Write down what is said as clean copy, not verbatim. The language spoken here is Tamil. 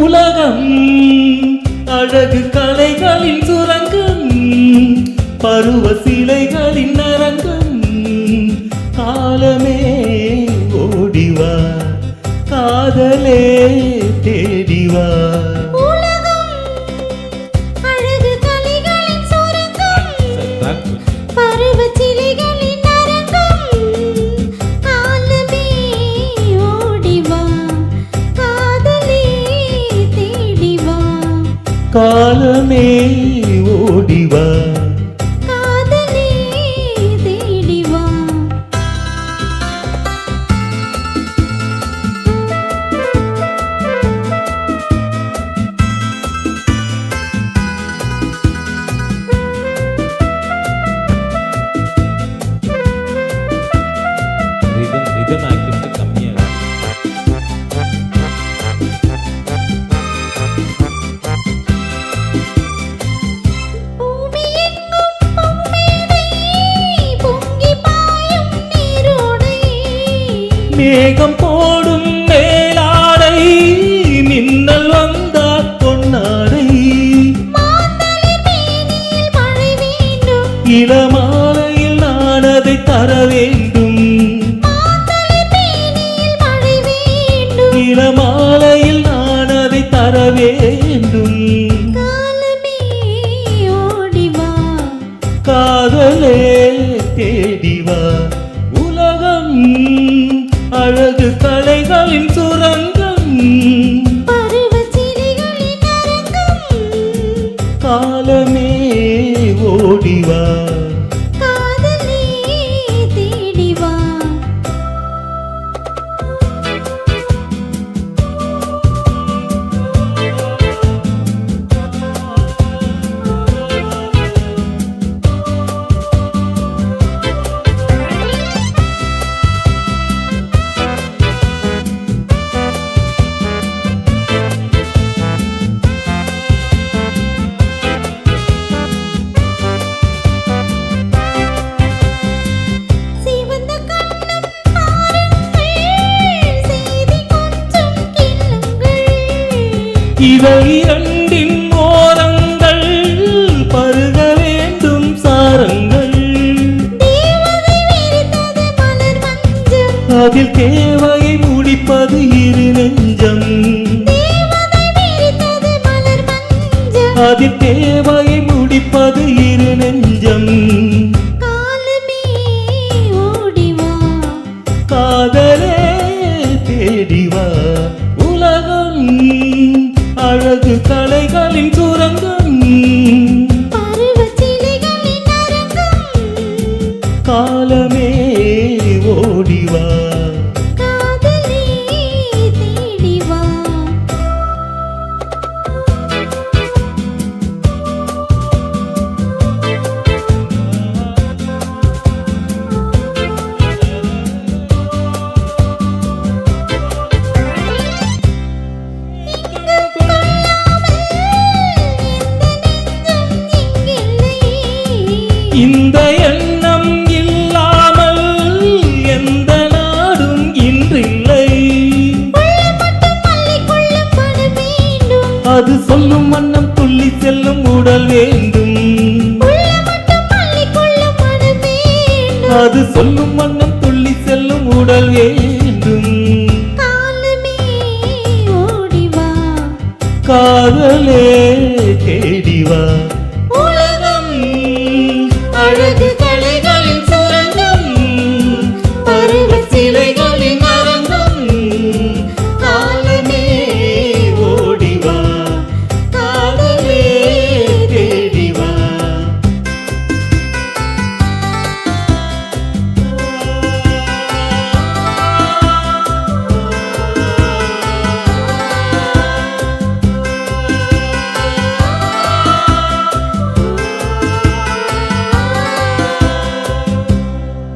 உலகம் அழகு கலைகளின் சுரங்கம், பருவ சிலைகளின் அரங்கம். காலமே ஓடிவா, காதலே தேடிவா. காலமே ஓடிவா, காதலே தேடிவா. ரிதம் ஆக்டிவிட்டி கம்மியாக மேகம் போடும் மேலாடை, மின்னல் வந்தால் பொன்னாடை. இளமாலையில் நான் அதை தர வேண்டும், இளமாலையில் நான் அதை தர வேண்டும். காதலே தேடிவா. உலகம் அழகு கலைகளின் சுரங்கம், காலமே ஓடிவா, காதலே தேடிவா. இவை இரண்டின் ஓரங்கள் பருக வேண்டும் சாரங்கள். அதில் தேவையை முடிப்பது இரு நெஞ்சம், அதில் தேவையை முடிப்பது இரு நெஞ்சம். காதலே தேடிவா. உலகம் அழகு கலைகளின் சுரங்கம், காலமே ஓடிவா, காதலே தேடிவா. இந்த எண்ணம் இல்லாமல் எந்த நாடும் இன்றில்லை. அது சொல்லும் வண்ணம் துள்ளி செல்லும் உடல் வேண்டும், அது சொல்லும் வண்ணம் துள்ளி செல்லும் உடல் வேண்டும். காதலே தேடிவா.